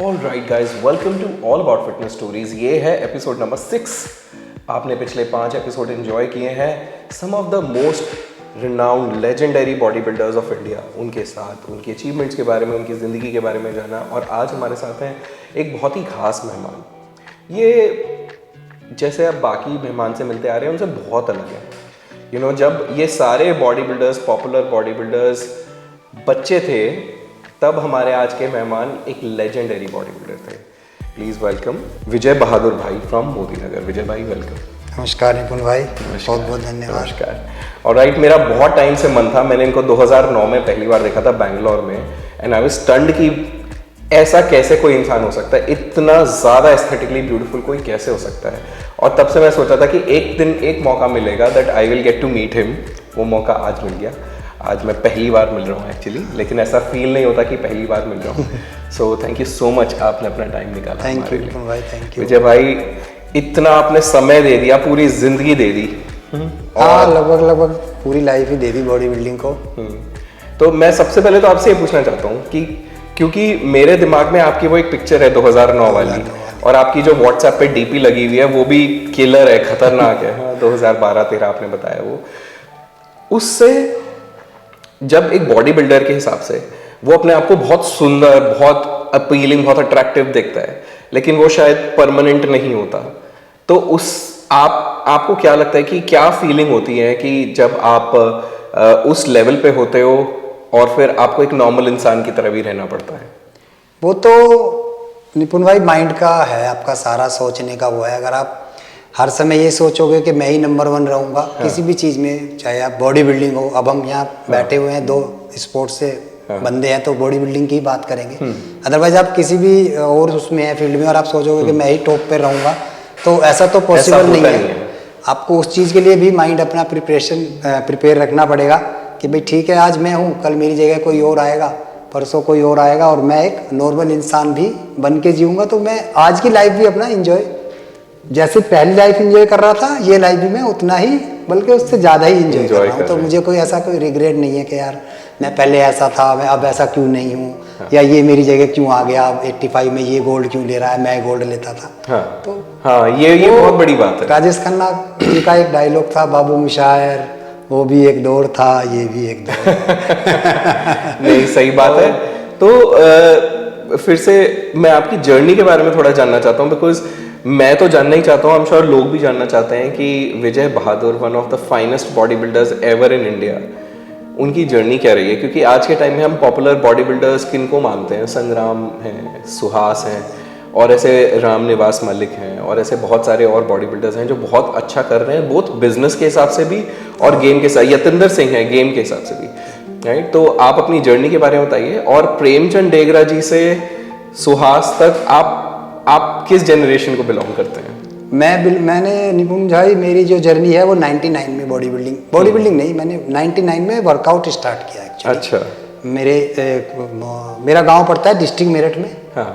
All right guys, welcome to all about fitness stories. ये है episode number 6। आपने पिछले 5 एपिसोड एंजॉय किए हैं some of the most renowned legendary body builders of India, उनके साथ उनकी अचीवमेंट्स के बारे में, उनकी ज़िंदगी के बारे में जाना। और आज हमारे साथ हैं एक बहुत ही ख़ास मेहमान। ये जैसे आप बाकी मेहमान से मिलते आ रहे हैं उनसे बहुत अलग है। जब ये सारे body builders, popular body builders बच्चे थे, तब हमारे आज के मेहमान एक लेजेंडरी बॉडी बिल्डर थे। प्लीज़ वेलकम विजय बहादुर भाई फ्रॉम मोदी नगर। विजय भाई वेलकम। नमस्कार निपुण भाई, बहुत बहुत धन्यवाद। नमस्कार। और राइट, मेरा बहुत टाइम से मन था, मैंने इनको 2009 में पहली बार देखा था बैंगलोर में, एंड आई वाज स्टन्ड कि ऐसा कैसे कोई इंसान हो सकता है, इतना ज़्यादा एस्थेटिकली ब्यूटीफुल कोई कैसे हो सकता है। और तब से मैं सोचा था कि एक दिन एक मौका मिलेगा that I will get to meet him. वो मौका आज मिल गया। आज मैं पहली बार मिल रहा हूँ एक्चुअली, लेकिन ऐसा फील नहीं होता कि पहली बार मिल रहा हूँ। So thank you so much, आपने अपना टाइम निकाला। थैंक यू निपुण भाई, थैंक यू। विजय भाई, इतना आपने समय दे दिया, पूरी जिंदगी दे दी। हाँ, लगभग पूरी life he they the body building को। तो मैं सबसे पहले तो आपसे ये पूछना चाहता हूँ कि क्योंकि मेरे दिमाग में आपकी वो एक पिक्चर है 2009 वाली, और आपकी जो व्हाट्सएप पे डीपी लगी हुई है वो भी किलर है, खतरनाक है। हाँ, 2012-13 आपने बताया वो। उससे जब एक बॉडी बिल्डर के हिसाब से वो अपने आप को बहुत सुंदर, बहुत अपीलिंग, बहुत अट्रैक्टिव देखता है, लेकिन वो शायद परमानेंट नहीं होता। तो आपको क्या लगता है कि क्या फीलिंग होती है कि जब आप उस लेवल पे होते हो और फिर आपको एक नॉर्मल इंसान की तरह भी रहना पड़ता है? वो तो निपुण भाई माइंड का है, आपका सारा सोचने का वो है। अगर आप हर समय ये सोचोगे कि मैं ही नंबर 1 रहूँगा किसी भी चीज़ में, चाहे आप बॉडी बिल्डिंग हो। अब हम यहाँ बैठे हुए हैं, 2 स्पोर्ट्स से बंदे हैं, तो बॉडी बिल्डिंग की ही बात करेंगे। अदरवाइज आप किसी भी और उसमें है फील्ड में और आप सोचोगे कि मैं ही टॉप पे रहूँगा, तो ऐसा तो पॉसिबल नहीं है। आपको उस चीज़ के लिए भी माइंड अपना प्रिपेयर रखना पड़ेगा कि भाई ठीक है, आज मैं हूँ, कल मेरी जगह कोई और आएगा, परसों कोई और आएगा, और मैं एक नॉर्मल इंसान भी बन के जीऊँगा। तो मैं आज की लाइफ भी अपना इंजॉय, जैसे पहली लाइफ एंजॉय कर रहा था, ये लाइफ भी मैं उतना ही, बल्कि उससे ज़्यादा ही एंजॉय कर रहा हूँ। तो मुझे कोई ऐसा कोई रिग्रेट नहीं है कि यार मैं पहले ऐसा था, मैं अब ऐसा क्यों नहीं हूँ। हाँ। या ये मेरी जगह क्यों आ गया, अब 85 में ये गोल्ड क्यों ले रहा है, मैं गोल्ड लेता था। हाँ। तो हाँ, ये बहुत बड़ी बात है। राजेश खन्ना जी का एक डायलॉग था, बाबू मुशायर, वो भी एक दौर था, ये भी एक दौर। नहीं, सही बात है। तो फिर से मैं आपकी जर्नी के बारे में थोड़ा जानना चाहता हूँ, बिकॉज मैं तो जानना ही चाहता हूँ, आई एम श्योर लोग भी जानना चाहते हैं कि Vijay Bahadur, one of the finest body builders ever in India, उनकी जर्नी क्या रही है। क्योंकि आज के टाइम में हम पॉपुलर बॉडी बिल्डर्स किन को मानते हैं? संग्राम हैं, सुहास हैं, और ऐसे रामनिवास मलिक हैं, और ऐसे बहुत सारे और बॉडी बिल्डर्स हैं जो बहुत अच्छा कर रहे हैं, बोथ बिजनेस के हिसाब से भी और गेम के साथ। यतिंदर सिंह है गेम के हिसाब से भी, राइट? तो आप अपनी जर्नी के बारे में बताइए। और प्रेमचंद डेगरा जी से नहीं तक आप किस जनरेशन को बिलोंग करते हैं? मैंने निपुण भाई, मेरी जो जर्नी है वो 99 में बॉडी बिल्डिंग नहीं, मैंने 99 में वर्कआउट स्टार्ट किया एक्चुअली। अच्छा। मेरा गांव पड़ता है डिस्ट्रिक्ट मेरठ में। हाँ।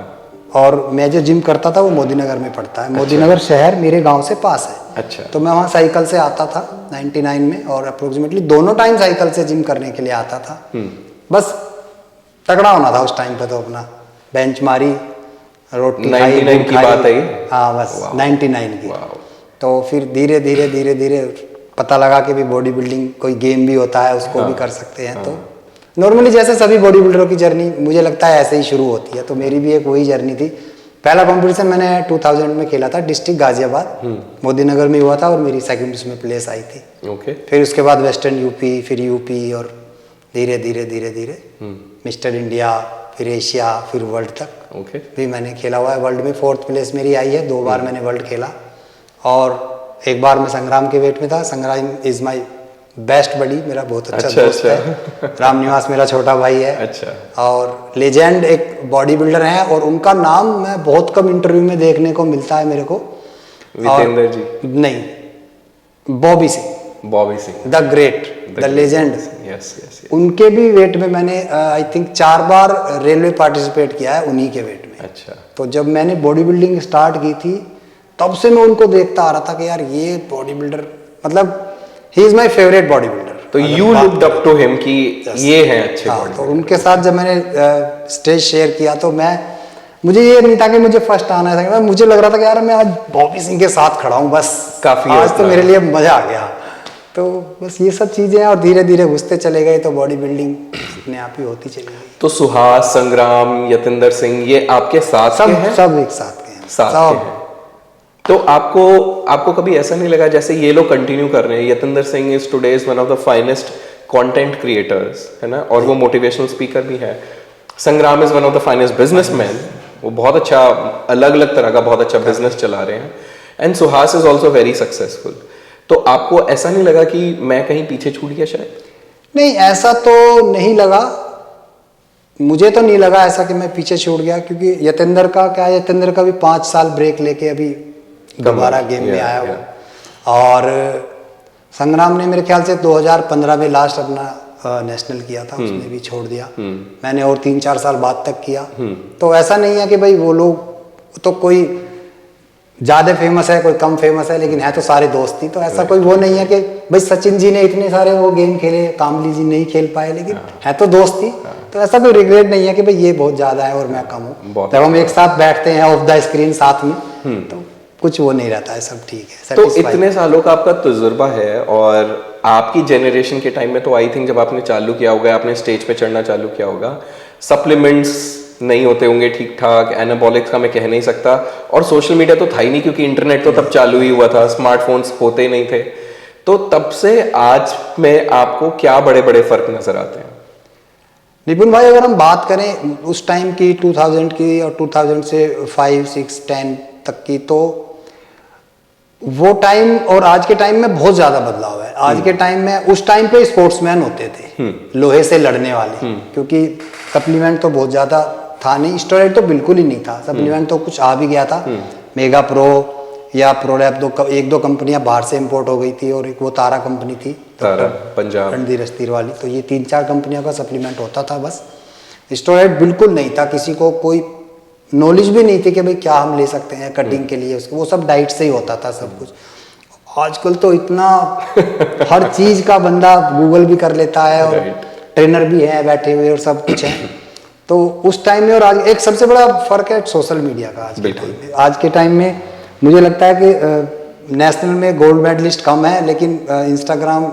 और मैं जो जिम करता था वो मोदी नगर में पड़ता है। अच्छा। मोदी नगर शहर मेरे गांव से पास है। अच्छा। तो मैं वहाँ साइकिल से आता था 99 में, और अप्रोक्सीमेटली दोनों टाइम साइकिल से जिम करने के लिए आता था। बस तगड़ा होना था उस टाइम पे, तो अपना बेंच मारी, रोटी 99 की बात है? हाँ, बस 99 की। तो फिर धीरे धीरे पता लगा कि भी बॉडी बिल्डिंग कोई गेम भी होता है, उसको भी कर सकते हैं। तो नॉर्मली जैसे सभी बॉडी बिल्डरों की जर्नी मुझे लगता है ऐसे ही शुरू होती है, तो मेरी भी एक वही जर्नी थी। पहला कंपटीशन मैंने 2000 में खेला था, डिस्ट्रिक्ट गाजियाबाद, मोदी नगर में हुआ था, और मेरी सेकंड उसमें प्लेस आई थी। ओके। फिर उसके बाद वेस्टर्न यूपी, फिर यूपी, और धीरे धीरे मिस्टर इंडिया, फिर एशिया, फिर वर्ल्ड तक। ओके। भी मैंने खेला हुआ है। वर्ल्ड में 4th प्लेस मेरी आई है। 2 बार मैंने वर्ल्ड खेला, और एक बार मैं संग्राम के वेट में था। संग्राम इज माई बेस्ट बडी, मेरा बहुत अच्छा दोस्त है। रामनिवास मेरा छोटा भाई है। अच्छा। और लेजेंड एक बॉडी बिल्डर हैं, और उनका नाम मैं बहुत कम इंटरव्यू में देखने को मिलता है मेरे को। विजेंद्र जी? नहीं, Bobby Singh, the great, the legend. उनके भी वेट में मैंने I think 4 bar railway participate किया है, उन्हीं के वेट में। अच्छा। तो जब मैंने बॉडी बिल्डिंग स्टार्ट की थी, तब से मैं उनको देखता आ रहा था कि यार ये बॉडी बिल्डर, मतलब he is my favourite body builder. तो you looked up to him कि ये हैं अच्छे बॉडी बिल्डर। तो उनके साथ जब मैंने स्टेज शेयर किया, तो मैं मुझे ये नहीं था कि मुझे फर्स्ट आना है, मुझे लग रहा था कि यार मैं आज बॉबी सिंह के साथ खड़ा हूँ बस, काफी आज तो मेरे लिए मजा आ गया। तो बस ये सब चीजें, और धीरे धीरे घुसते चले गए तो बॉडी बिल्डिंग अपने आप ही होती चली गई। तो सुहास, संग्राम, यतिंदर सिंह ये आपके साथ के हैं? सब एक साथ के हैं, साथ के हैं। तो आपको कभी ऐसा नहीं लगा, जैसे ये लोग कंटिन्यू कर रहे हैं, Yatinder Singh is today's one of the finest content creators, है ना, और वो मोटिवेशनल स्पीकर भी है। संग्राम is one of the finest businessman, वो बहुत अच्छा अलग अलग तरह का बहुत अच्छा बिजनेस चला रहे हैं। And Suhas is also very successful. तो आपको ऐसा नहीं लगा कि मैं कहीं पीछे छूट गया शायद? नहीं, ऐसा तो नहीं लगा, मुझे तो नहीं लगा ऐसा कि मैं पीछे छूट गया, क्योंकि यतेंद्र का क्या, यतेंद्र का भी 5 साल ब्रेक लेके अभी दोबारा गेम में आया वो। और संग्राम ने मेरे ख्याल से 2015 में लास्ट अपना नेशनल किया था, उसने भी छोड़ दिया। मैंने और 3-4 साल बाद तक किया। तो ऐसा नहीं है कि भाई वो लोग तो कोई ज्यादा फेमस है, कोई कम फेमस है, लेकिन है तो सारे दोस्त ही। तो ऐसा कोई वो नहीं है कि भाई सचिन जी ने इतने सारे वो गेम खेले, कामली जी नहीं खेल पाए, लेकिन है तो दोस्त ही। तो ऐसा कोई रिग्रेट नहीं है कि भाई ये बहुत ज्यादा है और मैं कम हूँ। जब हम एक साथ बैठते हैं ऑफ द स्क्रीन साथ में, तो कुछ वो नहीं रहता है, सब ठीक है। तो इतने सालों का आपका तजुर्बा है, और आपकी जनरेशन के टाइम में तो आई थिंक जब आपने चालू किया होगा, आपने स्टेज पे चढ़ना चालू किया होगा, सप्लीमेंट्स नहीं होते होंगे ठीक ठाक, एनाबॉलिक्स का मैं कह नहीं सकता, और सोशल मीडिया तो था ही नहीं, क्योंकि इंटरनेट तो तब चालू ही हुआ था, स्मार्टफोन्स होते ही नहीं थे। तो तब से आज में आपको क्या बड़े बड़े फर्क नजर आते हैं? निपुण भाई, अगर हम बात करें उस टाइम की, 2000 की और 2000 से 5, 6, 10 तक की, तो वो टाइम और आज के टाइम में बहुत ज्यादा बदलाव है। आज के टाइम में, उस टाइम पे स्पोर्ट्समैन होते थे लोहे से लड़ने वाले, क्योंकि सप्लीमेंट तो बहुत ज्यादा था नहीं, स्टेरॉइड तो बिल्कुल ही नहीं था, सप्लीमेंट तो कुछ आ भी गया था, मेगा प्रो या प्रोलैप, एक दो कंपनियां बाहर से इंपोर्ट हो गई थी, और एक वो तारा कंपनी थी, तारा पंजाब रणधीर अस्थिर वाली। तो ये 3-4 कंपनियों का सप्लीमेंट होता था बस। स्टेरॉइड बिल्कुल नहीं था, किसी को कोई नॉलेज भी नहीं थी कि भाई क्या हम ले सकते हैं कटिंग के लिए, उसको वो सब डाइट से ही होता था सब कुछ। आजकल तो इतना हर चीज का बंदा गूगल भी कर लेता है, और ट्रेनर भी है बैठे हुए, और सब कुछ है। तो उस टाइम में और आज एक सबसे बड़ा फर्क है सोशल मीडिया का। आज के टाइम में मुझे लगता है कि नेशनल में गोल्ड मेडलिस्ट कम है, लेकिन इंस्टाग्राम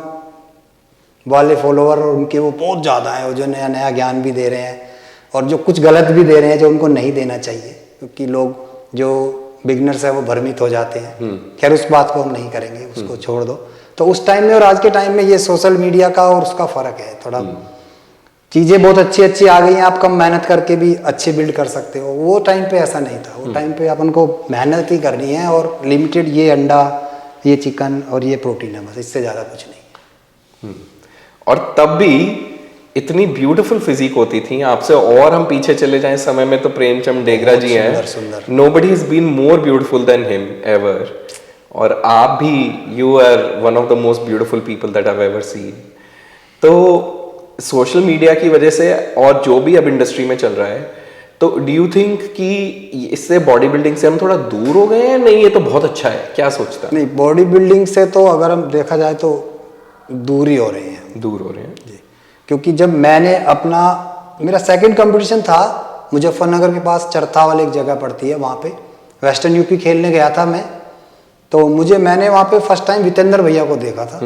वाले फॉलोअर और उनके वो बहुत ज़्यादा हैं, जो नया नया ज्ञान भी दे रहे हैं, और जो कुछ गलत भी दे रहे हैं जो उनको नहीं देना चाहिए, क्योंकि लोग जो बिगनर्स है वो भ्रमित हो जाते हैं। खैर उस बात को हम नहीं करेंगे, उसको छोड़ दो। तो उस टाइम में और आज के टाइम में ये सोशल मीडिया का और उसका फर्क है थोड़ा। चीज़ें बहुत अच्छी अच्छी आ गई हैं, आप कम मेहनत करके भी अच्छे बिल्ड कर सकते हो। वो टाइम पे ऐसा नहीं था, वो टाइम पे अपन को मेहनत ही करनी है, और लिमिटेड ये अंडा, ये चिकन और ये प्रोटीन है, बस इससे ज़्यादा कुछ नहीं। और तब भी इतनी ब्यूटीफुल फिजिक होती थी आपसे, और हम पीछे चले जाएं समय में तो प्रेमचंद डेगरा जी हैं, nobody has been more beautiful than him ever. और आप भी, you are one of the most beautiful people that I have ever seen. तो सोशल मीडिया की वजह से, और जो भी अब इंडस्ट्री में चल रहा है, तो डू यू थिंक कि इससे बॉडी बिल्डिंग से हम थोड़ा दूर हो गए हैं? नहीं, ये तो बहुत अच्छा है, क्या सोचता है? नहीं, बॉडी बिल्डिंग से तो अगर हम देखा जाए तो दूर ही हो रहे हैं, दूर हो रहे हैं जी। क्योंकि जब मैंने अपना, मेरा सेकंड कंपटीशन था मुजफ्फरनगर के पास, चरथा वाले एक जगह पड़ती है, वहाँ पे वेस्टर्न यूपी खेलने गया था मैं। तो मैंने वहाँ पे फर्स्ट टाइम वितेंद्र भैया को देखा था।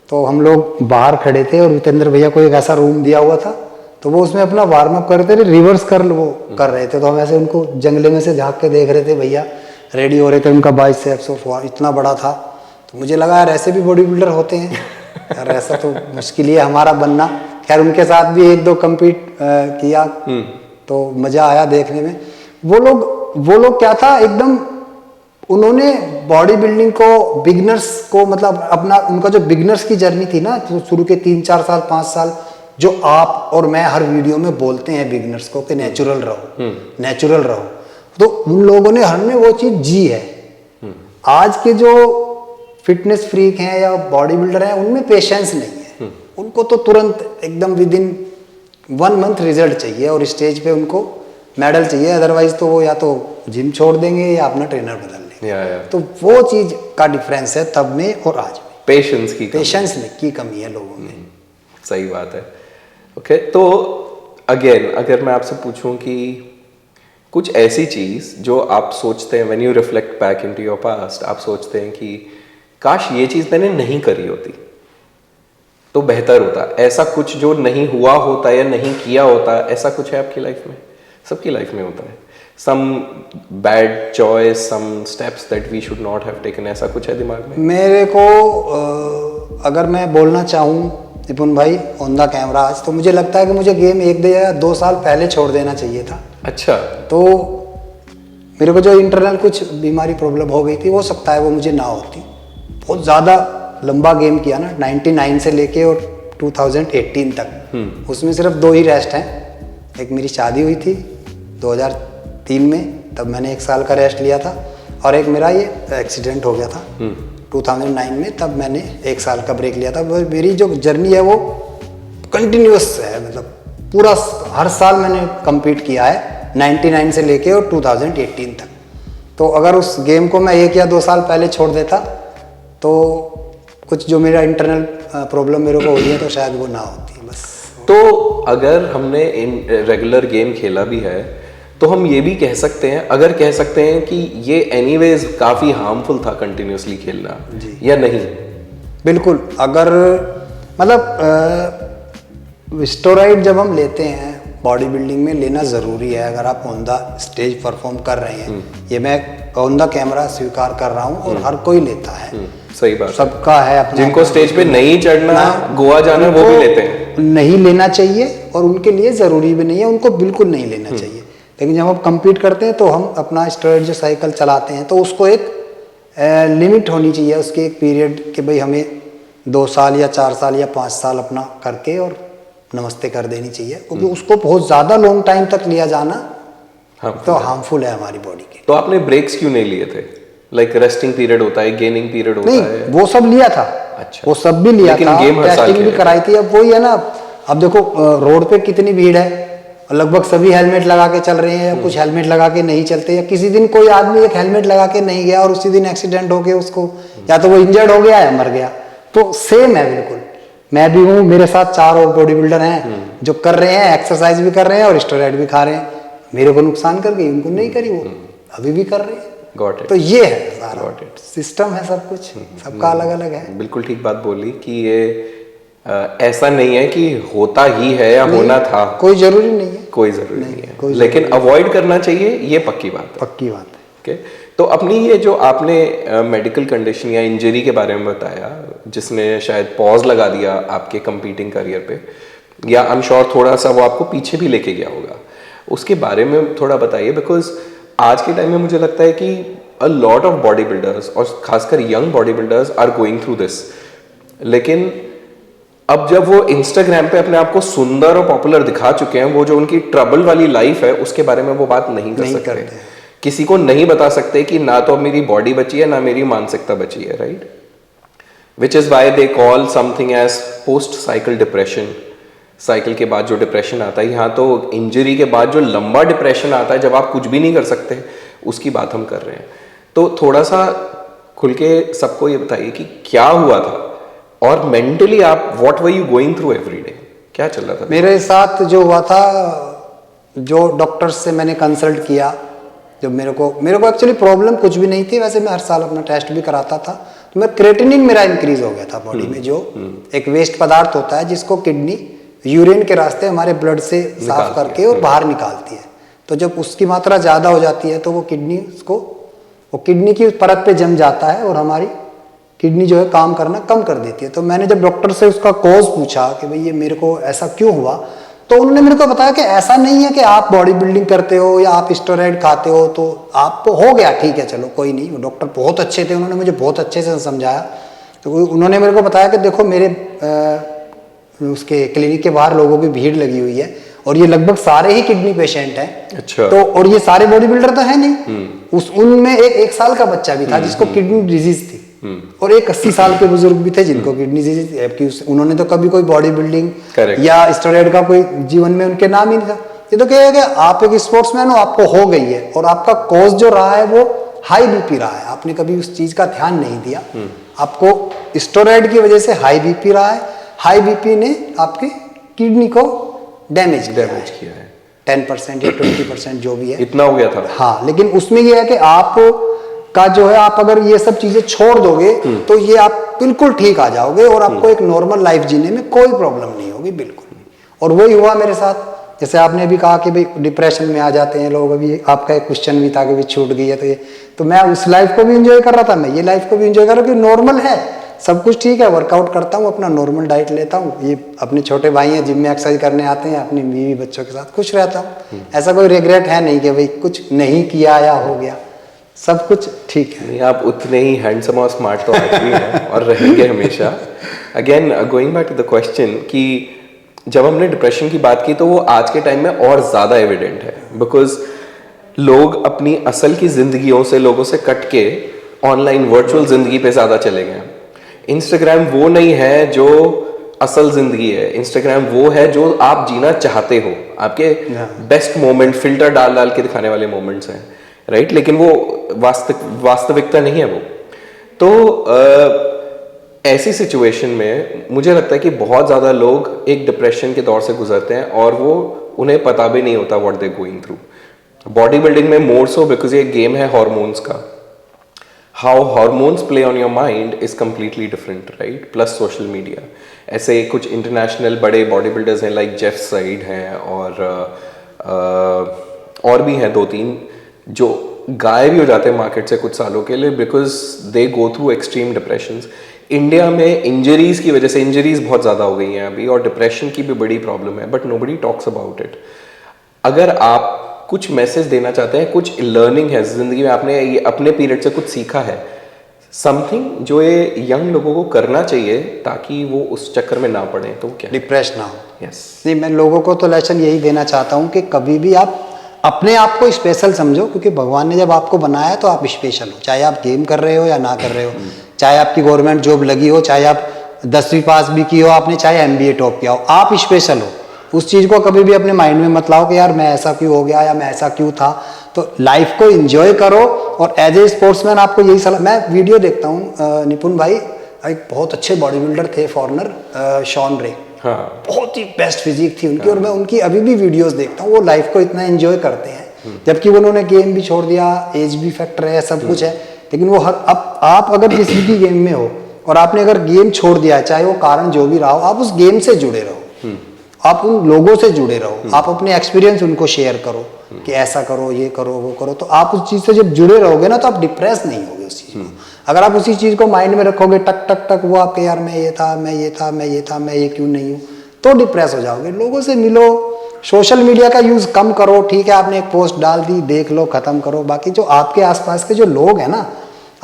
तो हम लोग बाहर खड़े थे, और वितेंद्र भैया को एक ऐसा रूम दिया हुआ था, तो वो उसमें अपना वार्म अप कर रहे थे, रिवर्स कर्ल वो कर रहे थे। तो हम ऐसे उनको जंगले में से झाँक के देख रहे थे, भैया रेडी हो रहे थे, उनका बाइसेप्स इतना बड़ा था। तो मुझे लगा यार ऐसे भी बॉडी बिल्डर होते हैं यार, ऐसा तो मुश्किल ही है हमारा बनना। खैर उनके साथ भी 1-2 कम्पीट किया, तो मजा आया देखने में। वो लोग क्या था, एकदम उन्होंने बॉडी बिल्डिंग को, बिगनर्स को, मतलब अपना, उनका जो बिगनर्स की जर्नी थी ना, तो शुरू के 3-4 साल 5 साल, जो आप और मैं हर वीडियो में बोलते हैं बिगनर्स को कि नेचुरल रहो, नेचुरल रहो, तो उन लोगों ने हमने वो चीज जी है। आज के जो फिटनेस फ्रीक हैं या बॉडी बिल्डर हैं, उनमें पेशेंस नहीं है। उनको तो तुरंत एकदम विदिन 1 मंथ रिजल्ट चाहिए, और स्टेज पे उनको मेडल चाहिए, अदरवाइज तो वो या तो जिम छोड़ देंगे या अपना ट्रेनर बदल लेंगे। तो वो चीज का डिफरेंस है तब में और आज में, पेशेंस की कमी है लोगों में। सही बात है। ओके, तो अगेन अगर मैं आपसे पूछूं कि कुछ ऐसी चीज जो आप सोचते हैं when you reflect back into your past, आप सोचते हैं कि काश ये चीज मैंने नहीं करी होती तो बेहतर होता, ऐसा कुछ जो नहीं हुआ होता या नहीं किया होता, ऐसा कुछ है आपकी लाइफ में? सबकी लाइफ में होता है some bad choice, some steps that we should not have taken, ऐसा कुछ है दिमाग में? मेरे को अगर मैं बोलना चाहूँ निपुण भाई ऑन द कैमरा आज, तो मुझे लगता है कि मुझे गेम 1 या 2 साल पहले छोड़ देना चाहिए था। अच्छा। तो मेरे को जो इंटरनल कुछ बीमारी प्रॉब्लम हो गई थी, हो सकता है वो मुझे ना होती। बहुत ज़्यादा लंबा गेम किया ना, 99 से लेके और 2018 तक, उसमें सिर्फ 2 ही रेस्ट हैं। एक मेरी शादी हुई थी 2003 में, तब मैंने 1 साल का रेस्ट लिया था, और एक मेरा ये एक्सीडेंट हो गया था 2009 में, तब मैंने 1 साल का ब्रेक लिया था। मेरी जो जर्नी है वो कंटिन्यूअस है, मतलब पूरा हर साल मैंने compete किया है 99 से लेके और 2018 तक। तो अगर उस गेम को मैं 1 या 2 साल पहले छोड़ देता तो कुछ जो मेरा इंटरनल प्रॉब्लम मेरे को हो रही है तो शायद वो ना होती। बस तो अगर हमने रेगुलर गेम खेला भी है तो हम ये भी कह सकते हैं, अगर कह सकते हैं कि ये एनीवेज काफ़ी हार्मफुल था कंटिन्यूसली खेलना, या नहीं? बिल्कुल। अगर मतलब स्टेरॉइड जब हम लेते हैं बॉडी बिल्डिंग में, लेना ज़रूरी है। अगर आप ऑन द स्टेज परफॉर्म कर रहे हैं, ये मैं ऑन द कैमरा स्वीकार कर रहा हूँ, और हर कोई लेता है। सही बात। सबका है अपना। जिनको स्टेज पे नहीं चढ़ना, गोवा जाना, वो भी लेते हैं। नहीं लेना चाहिए, और उनके लिए ज़रूरी भी नहीं है, उनको बिल्कुल नहीं लेना चाहिए। लेकिन जब हम compete करते हैं तो हम अपना स्टेरॉइड जो साइकिल चलाते हैं, तो उसको एक लिमिट होनी चाहिए, उसकी एक पीरियड कि भाई हमें 2 साल या 4 साल या 5 साल अपना करके और नमस्ते कर देनी चाहिए, क्योंकि उसको बहुत ज़्यादा लॉन्ग टाइम तक लिया जाना तो हार्मफुल है हमारी बॉडी के। तो आपने ब्रेक्स क्यों नहीं लिए थे? लाइक रेस्टिंग पीरियड होता है, गेनिंग पीरियड होता नहीं, है। वो सब लिया था। अच्छा। वो सब भी लिया लेकिन था, गेम हर साल टेस्टिंग भी कराई थी। अब वही है ना, अब देखो रोड पे कितनी भीड़ है, और लगभग सभी हेलमेट लगा के चल रहे हैं, या कुछ हेलमेट लगा के नहीं चलते, या किसी दिन कोई आदमी एक हेलमेट लगा के नहीं गया और उसी दिन एक्सीडेंट हो गया, उसको या तो वो इंजर्ड हो गया या मर गया। तो सेम है बिल्कुल। मैं भी हूँ, मेरे साथ 4 और बॉडी बिल्डर हैं जो कर रहे हैं, एक्सरसाइज भी कर रहे हैं और स्टेरॉइड भी खा रहे हैं। मेरे को नुकसान कर गई, उनको नहीं करी, वो अभी भी कर रहे हैं। Got it. तो ये है सारा सिस्टम है, सब कुछ सबका अलग अलग है। बिल्कुल ठीक बात बोली कि ये ऐसा नहीं है कि होता ही है या होना था, कोई जरूरी नहीं है, कोई जरूरी नहीं है, लेकिन अवॉइड करना चाहिए, ये पक्की बात है। पक्की बात है। ओके, तो अपनी ये जो आपने मेडिकल कंडीशन या इंजरी के बारे में बताया, जिसने शायद पॉज लगा दिया आपके कंपीटिंग करियर पे, या आई एम श्योर थोड़ा सा वो आपको पीछे भी लेके गया होगा, उसके बारे में थोड़ा बताइए। बिकॉज आज के टाइम में मुझे लगता है कि a lot of body builders और खासकर young body builders are going through this, लेकिन अब जब वो इंस्टाग्राम पे अपने आप को सुंदर और पॉपुलर दिखा चुके हैं, वो जो उनकी ट्रबल वाली लाइफ है उसके बारे में वो बात नहीं कर सकते, किसी को नहीं बता सकते कि ना तो मेरी बॉडी बची है ना मेरी मानसिकता बची है, right? Which is why they call something as post cycle depression. Cycle के बाद जो डिप्रेशन आता है, यहाँ तो इंजरी के बाद जो लंबा डिप्रेशन आता है जब आप कुछ भी नहीं कर सकते, उसकी बात हम कर रहे हैं। तो थोड़ा सा खुल के सबको ये बताइए कि क्या हुआ था, और मेंटली आप what were you going through every day, क्या चल रहा था? मेरे साथ जो हुआ था, जो डॉक्टर्स से मैंने कंसल्ट किया, जब मेरे को एक्चुअली प्रॉब्लम कुछ भी नहीं थी, वैसे मैं हर साल अपना टेस्ट भी कराता था, तो मैं क्रेटिनिन मेरा इंक्रीज हो गया था बॉडी में, जो एक वेस्ट पदार्थ होता है जिसको किडनी यूरिन के रास्ते हमारे ब्लड से साफ करके और बाहर निकालती है। तो जब उसकी मात्रा ज़्यादा हो जाती है तो वो किडनी की परत पे जम जाता है और हमारी किडनी जो है काम करना कम कर देती है। तो मैंने जब डॉक्टर से उसका कॉज पूछा कि भाई ये मेरे को ऐसा क्यों हुआ, तो उन्होंने मेरे को बताया कि ऐसा नहीं है कि आप बॉडी बिल्डिंग करते हो या आप स्टेरॉइड खाते हो तो आपको हो गया, ठीक है चलो कोई नहीं। डॉक्टर बहुत अच्छे थे, उन्होंने मुझे बहुत अच्छे से समझाया। तो उन्होंने मेरे को बताया कि देखो मेरे उसके क्लिनिक के बाहर लोगों की भीड़ लगी हुई है और ये लगभग सारे ही किडनी पेशेंट हैं। अच्छा। तो और ये सारे बॉडी बिल्डर तो है नहीं, उनमें एक साल का बच्चा भी था जिसको किडनी डिजीज थी, और एक 80 साल के बुजुर्ग भी थे जिनको किडनी डिजीज। उन्होंने तो कभी कोई बॉडी बिल्डिंग या स्टेरॉइड का कोई जीवन में उनके नाम ही नहीं था। ये तो क्या है कि आप एक स्पोर्ट्समैन हो, आपको हो गई है और आपका कॉज जो रहा है वो हाई बीपी रहा है, आपने कभी उस चीज का ध्यान नहीं दिया, आपको स्टेरॉइड की वजह से हाई बीपी रहा है, हाई बीपी ने आपके किडनी को डैमेज किया है। 10% या 20% जो भी है, इतना हो गया था? हाँ। लेकिन उसमें ये है कि आप का जो है, आप अगर ये सब चीजें छोड़ दोगे तो ये आप बिल्कुल ठीक आ जाओगे और आपको एक नॉर्मल लाइफ जीने में कोई प्रॉब्लम नहीं होगी, बिल्कुल। और वही हुआ मेरे साथ। जैसे आपने अभी कहा कि भाई डिप्रेशन में आ जाते हैं लोग, अभी आपका एक क्वेश्चन भी था कि भी छूट गई है, तो मैं उस लाइफ को भी एंजॉय कर रहा था, मैं ये लाइफ को भी एंजॉय कर रहा हूँ कि नॉर्मल है, सब कुछ ठीक है। वर्कआउट करता हूँ, अपना नॉर्मल डाइट लेता हूँ, ये अपने छोटे भाई हैं जिम में एक्सरसाइज करने आते हैं, अपनी बीवी बच्चों के साथ खुश रहता हूँ। ऐसा कोई रिग्रेट है नहीं कि भाई कुछ नहीं किया या हो गया, सब कुछ ठीक है। नहीं, आप उतने ही हैंडसम और स्मार्ट तो आज भी हैं और रहेंगे हमेशा। Again going back to the question कि जब हमने डिप्रेशन की बात की तो वो आज के टाइम में और ज़्यादा एविडेंट है, बिकॉज लोग अपनी असल की ज़िंदगियों से, लोगों से कट के ऑनलाइन वर्चुअल ज़िंदगी पे ज़्यादा चले गए हैं। इंस्टाग्राम वो नहीं है जो असल ज़िंदगी है, इंस्टाग्राम वो है जो आप जीना चाहते हो, आपके बेस्ट मोमेंट फिल्टर डाल डाल के दिखाने वाले मोमेंट्स हैं, राइट? लेकिन वो वास्तविकता नहीं है वो। तो ऐसी सिचुएशन में मुझे लगता है कि बहुत ज़्यादा लोग एक डिप्रेशन के दौर से गुजरते हैं और वो उन्हें पता भी नहीं होता what they going through. Body building में मोर सो, बिकॉज ये गेम है हॉर्मोन्स का। How hormones play on your mind is completely different, right? Plus social media. ऐसे कुछ इंटरनेशनल बड़े बॉडी बिल्डर्स हैं, लाइक जेफ साइड हैं और भी हैं 2-3 जो गायब ही हो जाते हैं मार्केट से कुछ सालों के लिए, because they go through extreme depressions. India में इंजरीज की वजह से, इंजरीज बहुत ज़्यादा हो गई हैं अभी, और डिप्रेशन की भी बड़ी प्रॉब्लम है, but nobody talks about it. अगर आप कुछ मैसेज देना चाहते हैं, कुछ लर्निंग है ज़िंदगी में, आपने ये अपने पीरियड से कुछ सीखा है, समथिंग जो ये यंग लोगों को करना चाहिए ताकि वो उस चक्कर में ना पड़े, तो क्या? डिप्रेस ना हो। यस। नहीं, मैं लोगों को तो लेसन यही देना चाहता हूँ कि कभी भी आप अपने आप को स्पेशल समझो, क्योंकि भगवान ने जब आपको बनाया तो आप स्पेशल हो, चाहे आप गेम कर रहे हो या ना कर रहे हो, चाहे आपकी गवर्नमेंट जॉब लगी हो, चाहे आप 10वीं पास भी की हो आपने, चाहे MBA टॉप किया हो, आप स्पेशल हो। उस चीज़ को कभी भी अपने माइंड में मत लाओ कि यार मैं ऐसा क्यों हो गया या मैं ऐसा क्यों था। तो लाइफ को एंजॉय करो, और एज ए स्पोर्ट्समैन आपको यही सलाह, मैं वीडियो देखता हूँ निपुण भाई, एक बहुत अच्छे बॉडी बिल्डर थे फॉरनर, शॉन रे, हाँ, बहुत ही बेस्ट फिजिक थी उनकी, और मैं उनकी अभी भी वीडियोस देखता हूँ, वो लाइफ को इतना एंजॉय करते हैं, जबकि उन्होंने गेम भी छोड़ दिया, एज भी फैक्टर है, सब कुछ है, लेकिन वो अब आप अगर किसी भी गेम में हो और आपने अगर गेम छोड़ दिया है, चाहे वो कारण जो भी रहा हो, आप उस गेम से जुड़े रहो, आप उन लोगों से जुड़े रहो, आप अपने एक्सपीरियंस उनको शेयर करो कि ऐसा करो, ये करो, वो करो, तो आप उस चीज़ से जब जुड़े रहोगे ना तो आप डिप्रेस नहीं होगे उस चीज़ को। अगर आप उसी चीज़ को माइंड में रखोगे, टक टक टक, वो आपके यार मैं ये था, मैं ये था, मैं ये था, मैं ये क्यों नहीं हूँ, तो डिप्रेस हो जाओगे। लोगों से मिलो, सोशल मीडिया का यूज़ कम करो, ठीक है, आपने एक पोस्ट डाल दी, देख लो, खत्म करो। बाकी जो आपके आसपास के जो लोग हैं ना,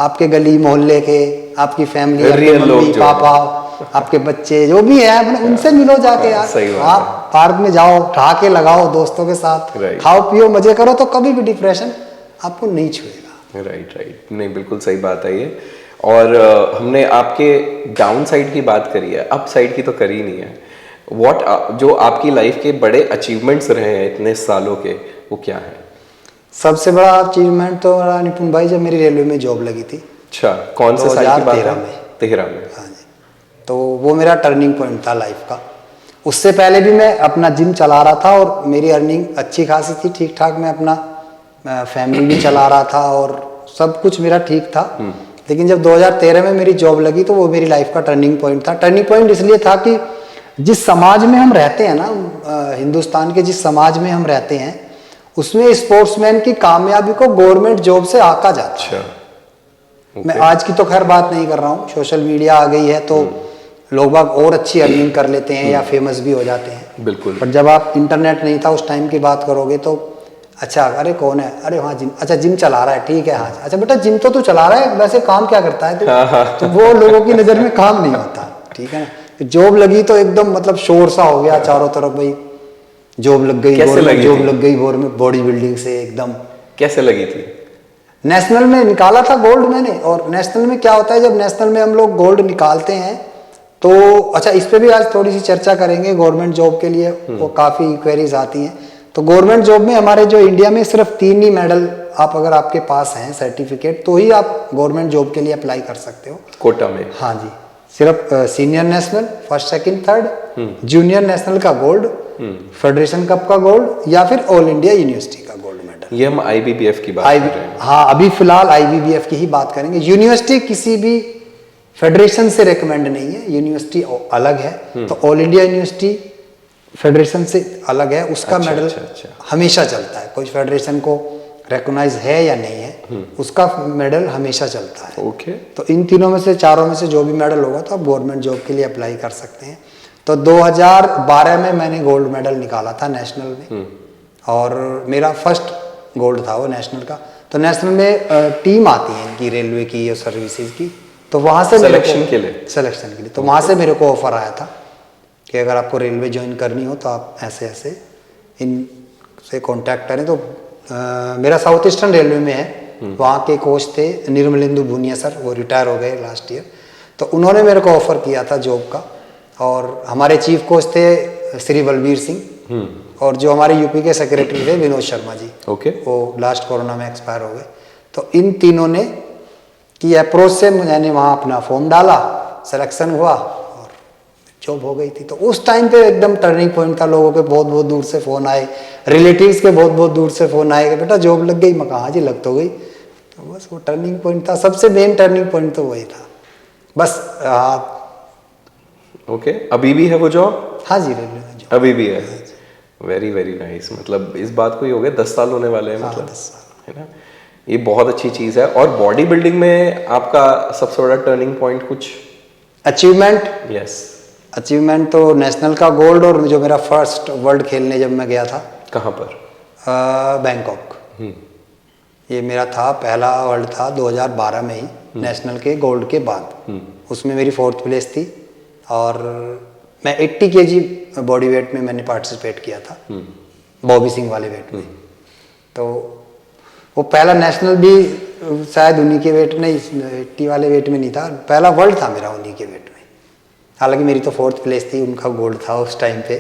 आपके गली मोहल्ले के, आपकी फैमिली, आपके मम्मी पापा, आपके बच्चे जो भी है, अपने उनसे मिलो जाके यार। आप पार्क में जाओ, ठहाके लगाओ दोस्तों के साथ, खाओ पियो, मजे करो, तो कभी भी डिप्रेशन आपको नहीं छुएगा। राइट। नहीं, बिल्कुल सही बात है ये। और हमने आपके डाउन साइड की बात करी है, अप साइड की तो करी नहीं है। जो आपकी लाइफ के बड़े अचीवमेंट्स रहे हैं इतने सालों के, वो क्या है? सबसे बड़ा अचीवमेंट तो निपुण भाई, जब मेरी रेलवे में जॉब लगी थी। अच्छा, कौन से साल की बात है? 13 में। हाँ जी, तो वो मेरा टर्निंग पॉइंट था लाइफ का। उससे पहले भी मैं अपना जिम चला रहा था और मेरी अर्निंग अच्छी खासी थी, ठीक ठाक, मैं अपना फैमिली भी चला रहा था और सब कुछ मेरा ठीक था। लेकिन जब 2013 में मेरी जॉब लगी तो वो मेरी लाइफ का टर्निंग पॉइंट था। टर्निंग पॉइंट इसलिए था कि जिस समाज में हम रहते हैं ना, हिंदुस्तान के जिस समाज में हम रहते हैं, उसमें स्पोर्ट्समैन की कामयाबी को गवर्नमेंट जॉब से आका जाता है। मैं आज की तो खैर बात नहीं कर रहा हूँ, सोशल मीडिया आ गई है तो लोग बाग और अच्छी अर्निंग कर लेते हैं या फेमस भी हो जाते हैं। बिल्कुल। पर जब आप इंटरनेट नहीं था उस टाइम की बात करोगे तो अच्छा, अरे कौन है, अरे हाँ जिम, अच्छा जिम चला रहा है, ठीक है, हाँ अच्छा बेटा जिम तो तू चला रहा है, वैसे काम क्या करता है तो वो लोगों की नज़र में काम नहीं होता, ठीक है ना। जॉब लगी तो एकदम मतलब शोर सा हो गया चारों तरफ, भाई जॉब लग गई, जॉब लग गई बॉडी बिल्डिंग से एकदम। कैसे लगी थी? नेशनल में निकाला था गोल्ड मैंने। और नेशनल में क्या होता है, जब नेशनल में हम लोग गोल्ड निकालते हैं तो अच्छा, इस पे भी आज थोड़ी सी चर्चा करेंगे। गवर्नमेंट जॉब के लिए वो काफ़ी इंक्वायरीज आती हैं। तो गवर्नमेंट जॉब में हमारे जो इंडिया में सिर्फ 3 ही मेडल, आप अगर आपके पास हैं सर्टिफिकेट, तो ही आप गवर्नमेंट जॉब के लिए अप्लाई कर सकते हो कोटा में। हाँ जी, सिर्फ senior national first second third, junior national का गोल्ड, फेडरेशन कप का गोल्ड या फिर ऑल इंडिया यूनिवर्सिटी का गोल्ड मेडल। ये हम आईबीबीएफ की बात कर रहे हैं। हाँ, अभी फिलहाल आईबीबीएफ की ही बात करेंगे। यूनिवर्सिटी किसी भी फेडरेशन से रेकमेंड नहीं है, यूनिवर्सिटी अलग है। तो ऑल इंडिया यूनिवर्सिटी फेडरेशन से अलग है, उसका मेडल हमेशा चलता है। कोई फेडरेशन को रिकॉग्नाइज है या नहीं है, उसका मेडल हमेशा चलता है। ओके। तो इन तीनों में से, चारों में से जो भी मेडल होगा तो आप गवर्नमेंट जॉब के लिए अप्लाई कर सकते हैं। तो 2012 में मैंने गोल्ड मेडल निकाला था नेशनल में, और मेरा फर्स्ट गोल्ड था वो नेशनल का। तो नेशनल में टीम आती है इनकी, रेलवे की या सर्विसेज की, तो वहाँ से सिलेक्शन के लिए तो वहाँ से मेरे को ऑफर आया था कि अगर आपको रेलवे ज्वाइन करनी हो तो आप ऐसे ऐसे इनसे कांटेक्ट करें। तो मेरा साउथ ईस्टर्न रेलवे में है, वहाँ के कोच थे निर्मलेंदु भुनिया सर, वो रिटायर हो गए लास्ट ईयर। तो उन्होंने मेरे को ऑफर किया था जॉब का, और हमारे चीफ कोच थे श्री बलबीर सिंह, और जो हमारे यूपी के सेक्रेटरी थे विनोद शर्मा जी, ओके, वो लास्ट कोरोना में एक्सपायर हो गए। तो इन तीनों ने की अप्रोच से मैंने वहाँ अपना फॉर्म डाला, सिलेक्शन हुआ और जॉब हो गई थी। तो उस टाइम पे एकदम टर्निंग पॉइंट था। लोगों के बहुत बहुत दूर से फ़ोन आए, रिलेटिव्स के बहुत बहुत दूर से फ़ोन आए कि बेटा जॉब लग गई। मैं कहा हाँ जी लग तो गई। तो बस वो टर्निंग पॉइंट था, सबसे मेन टर्निंग पॉइंट तो वही था बस। ओके, अभी भी है वो जॉब? हाँ जी, रेलवे में जॉब अभी भी है। Very very nice. मतलब इस बात को ही हो गए 10 साल होने वाले हैं, मतलब 10 साल, है ना। ये बहुत अच्छी चीज़ है। और बॉडी बिल्डिंग में आपका सबसे बड़ा टर्निंग पॉइंट कुछ अचीवमेंट? यस, अचीवमेंट तो नेशनल का गोल्ड, और जो मेरा फर्स्ट वर्ल्ड खेलने जब मैं गया था। कहाँ पर? बैंकॉक। ये मेरा था पहला वर्ल्ड था 2012 में ही, नेशनल के गोल्ड के बाद। उसमें मेरी 4th प्लेस थी, और मैं 80 kg बॉडी वेट में मैंने पार्टिसिपेट किया था, बॉबी सिंह वाले वेट में। तो वो पहला नेशनल भी शायद उन्हीं के वेट में, 80 वाले वेट में नहीं था, पहला वर्ल्ड था मेरा उन्हीं के वेट में। हालांकि मेरी तो 4th प्लेस थी, उनका गोल्ड था उस टाइम पे।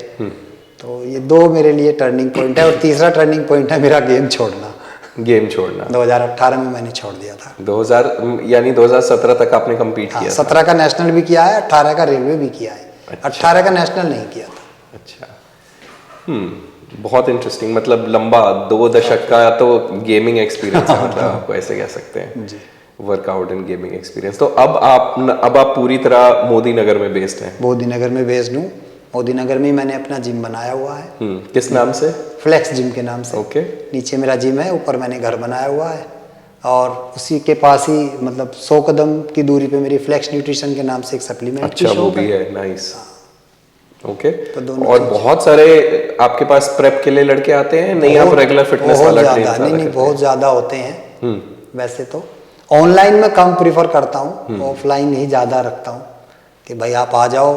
तो ये 2 मेरे लिए टर्निंग पॉइंट है। और तीसरा टर्निंग पॉइंट है मेरा गेम छोड़ना। गेम छोड़ना 2018 में मैंने छोड़ दिया था। 2017 तक आपने कम्पीट किया? 17 का नेशनल भी किया है, 18 का रेलवे भी किया है। 18 का नेशनल नहीं किया था। अच्छा, बहुत इंटरेस्टिंग। मतलब लंबा 2 दशक का तो गेमिंग एक्सपीरियंस है, मतलब आपको ऐसे कह सकते हैं जी, वर्कआउट एंड गेमिंग एक्सपीरियंस। तो अब आप पूरी तरह मोदी नगर में बेस्ड हैं? मोदी नगर में बेस्ड हूँ। मोदी नगर में मैंने अपना जिम बनाया हुआ है। किस नाम से? फ्लेक्स जिम के नाम से। ओके। नीचे मेरा जिम है, ऊपर मैंने घर बनाया हुआ है, और उसी के पास ही मतलब 100 कदम की दूरी पे मेरी फ्लेक्स न्यूट्रिशन के नाम से एक सप्लीमेंट की शॉप शॉप भी है। नाइस। ओके। तो और बहुत सारे आपके पास प्रेप के लिए लड़के आते हैं? नहीं, आप रेगुलर फिटनेस वाला ट्रेन? नहीं, बहुत ज़्यादा होते हैं। वैसे तो ऑनलाइन में कम प्रीफर करता हूँ, ऑफलाइन ही ज़्यादा रखता हूँ कि भाई आप आ जाओ,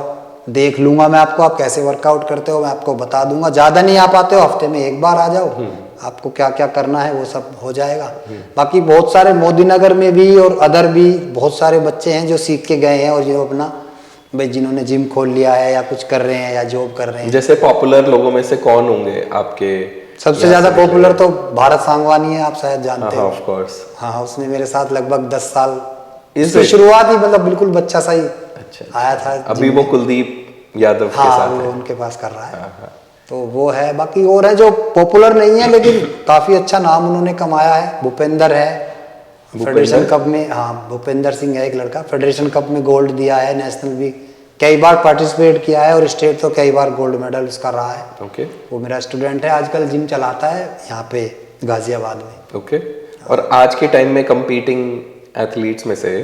देख लूंगा मैं आपको, आप कैसे वर्कआउट करते हो मैं आपको बता दूंगा। ज़्यादा नहीं आ पाते हो, हफ्ते में 1 बार आ जाओ, आपको क्या क्या करना है वो सब हो जाएगा। बाकी बहुत सारे मोदी नगर में भी और अदर भी बहुत सारे बच्चे हैं जो सीख के गए हैं, और जो अपना भाई जिन्होंने जिम खोल लिया है या कुछ कर रहे हैं या जॉब कर रहे हैं। जैसे पॉपुलर लोगों में से कौन होंगे आपके? सबसे ज़्यादा पॉपुलर तो भारत सांगवानी है, आप शायद जानते हो। Of course. हाँ, उसने मेरे साथ लगभग 10 साल, इसकी शुरुआत ही मतलब बिल्कुल बच्चा सा ही आया था। अभी वो कुलदीप यादव के साथ वो उनके पास कर रहा है। तो वो है। बाकी और है जो पॉपुलर नहीं है लेकिन काफी अच्छा नाम उन्होंने कमाया है। भूपेंद्र है, फेडरेशन कप में। हाँ, भूपेंद्र सिंह है एक लड़का, फेडरेशन कप में गोल्ड दिया है, नेशनल भी कई बार पार्टिसिपेट किया है, और स्टेट तो कई बार गोल्ड मेडल उसका रहा है। ओके। वो मेरा स्टूडेंट है, आजकल जिम चलाता है यहाँ पे गाजियाबाद में। ओके। और आज के टाइम में कंपीटिंग एथलीट्स में से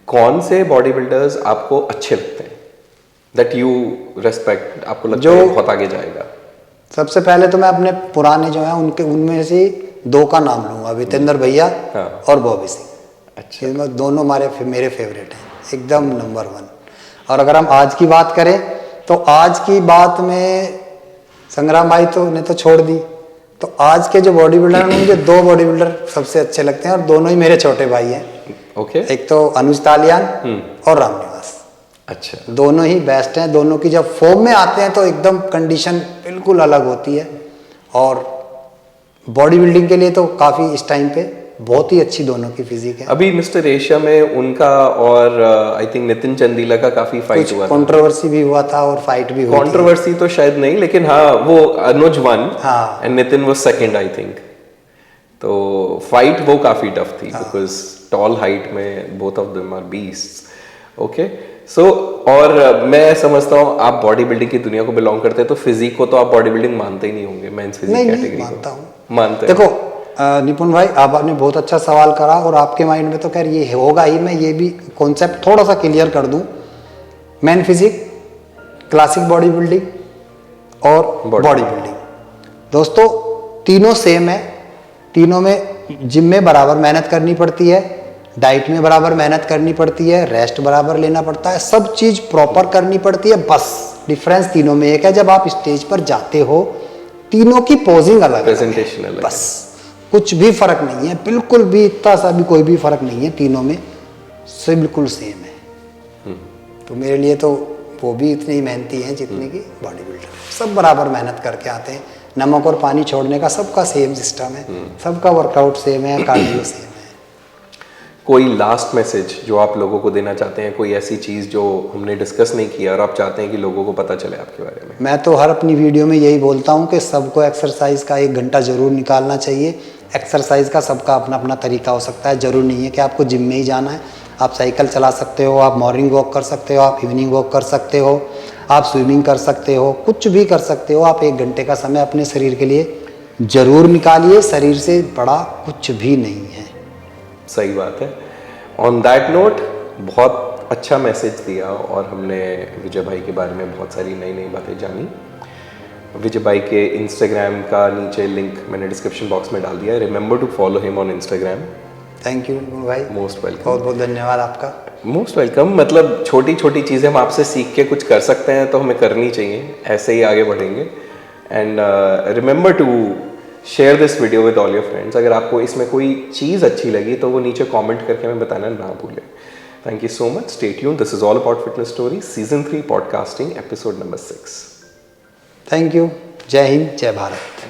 कौन से बॉडी बिल्डर्स आपको अच्छे लगते हैं, दैट यू रेस्पेक्ट, आपको लगता है बहुत आगे जाएगा? सबसे पहले तो मैं अपने पुराने जो हैं उनमें से 2 का नाम लूंगा, वितेंद्र भैया और बॉबी सिंह। अच्छा। दोनों मेरे फेवरेट हैं, एकदम नंबर 1। और अगर हम आज की बात करें तो आज की बात में संग्राम भाई तो ने तो छोड़ दी, तो आज के जो बॉडी बिल्डर हैं मुझे 2 बॉडी बिल्डर सबसे अच्छे लगते हैं, और दोनों ही मेरे छोटे भाई हैं। ओके। एक तो अनुज तालियान और रामनिवास। अच्छा। दोनों ही बेस्ट हैं। दोनों की जब फॉर्म में आते हैं तो एकदम कंडीशन बिल्कुल अलग होती है, और बॉडी बिल्डिंग के लिए तो काफ़ी इस टाइम पे बहुत ही अच्छी दोनों की फिजिक है। अभी मिस्टर एशिया में उनका और आई थिंक नितिन चंदीला का काफी फाइट कुछ हुआ था। कंट्रोवर्सी भी हुआ था और फाइट भी हुई थी। कंट्रोवर्सी तो शायद नहीं, लेकिन हाँ वो अनुज वन हाँ। And Nitin was second I think. तो फाइट वो काफी टफ थी बिकॉज टॉल हाइट में both of them are beasts. Okay so और मैं समझता हूँ आप बॉडी बिल्डिंग की दुनिया को बिलोंग करते हैं, तो फिजिक को तो आप बॉडी बिल्डिंग मानते ही नहीं होंगे, मेंस फिजिक नहीं कैटेगरी मानता हूँ। को मानते हैं। देखो निपुण भाई, आपने बहुत अच्छा सवाल करा और आपके माइंड में तो खैर ये होगा ही। मैं ये भी कॉन्सेप्ट थोड़ा सा क्लियर कर दूं। Man physique, classic body building और बॉडी बिल्डिंग, दोस्तों तीनों सेम है। तीनों में जिम में बराबर मेहनत करनी पड़ती है, डाइट में बराबर मेहनत करनी पड़ती है, रेस्ट बराबर लेना पड़ता है, सब चीज प्रॉपर करनी पड़ती है। बस डिफरेंस तीनों में एक है, जब आप स्टेज पर जाते हो तीनों की पोजिंग अलग है, प्रेजेंटेशन अलग है। बस कुछ भी फर्क नहीं है, बिल्कुल भी इतना सा भी कोई भी फर्क नहीं है, तीनों में से बिल्कुल सेम है। तो मेरे लिए तो वो भी इतने ही मेहनती हैं जितने की बॉडी बिल्डर, सब बराबर मेहनत करके आते हैं। नमक और पानी छोड़ने का सबका सेम सिस्टम है, सबका वर्कआउट सेम है, कार्डियो सेम है। कोई लास्ट मैसेज जो आप लोगों को देना चाहते हैं, कोई ऐसी चीज जो हमने डिस्कस नहीं किया और आप चाहते हैं कि लोगों को पता चले आपके बारे में? मैं तो हर अपनी वीडियो में यही बोलता हूँ कि सबको एक्सरसाइज का 1 घंटा जरूर निकालना चाहिए। एक्सरसाइज का सबका अपना अपना तरीका हो सकता है, जरूर नहीं है कि आपको जिम में ही जाना है। आप साइकिल चला सकते हो, आप मॉर्निंग वॉक कर सकते हो, आप इवनिंग वॉक कर सकते हो, आप स्विमिंग कर सकते हो, कुछ भी कर सकते हो। आप 1 घंटे का समय अपने शरीर के लिए जरूर निकालिए, शरीर से बड़ा कुछ भी नहीं है। सही बात है। ऑन दैट नोट बहुत अच्छा मैसेज दिया और हमने विजय भाई के बारे में बहुत सारी नई नई बातें जानी। विजय भाई के इंस्टाग्राम का नीचे लिंक मैंने डिस्क्रिप्शन बॉक्स में डाल दिया है। Remember to follow him on Instagram. Thank you भाई, मोस्ट वेलकम। बहुत बहुत धन्यवाद आपका। Most welcome. मतलब छोटी छोटी चीज़ें हम आपसे सीख के कुछ कर सकते हैं तो हमें करनी चाहिए, ऐसे ही आगे बढ़ेंगे। And remember to share this video with all your friends. अगर आपको इसमें कोई चीज़ अच्छी लगी तो वो नीचे कमेंट करके हमें बताना ना भूलें। Thank you so much. Stay tuned. This is all about fitness story season 3 podcasting episode number 6। Thank you. जय हिंद, जय भारत।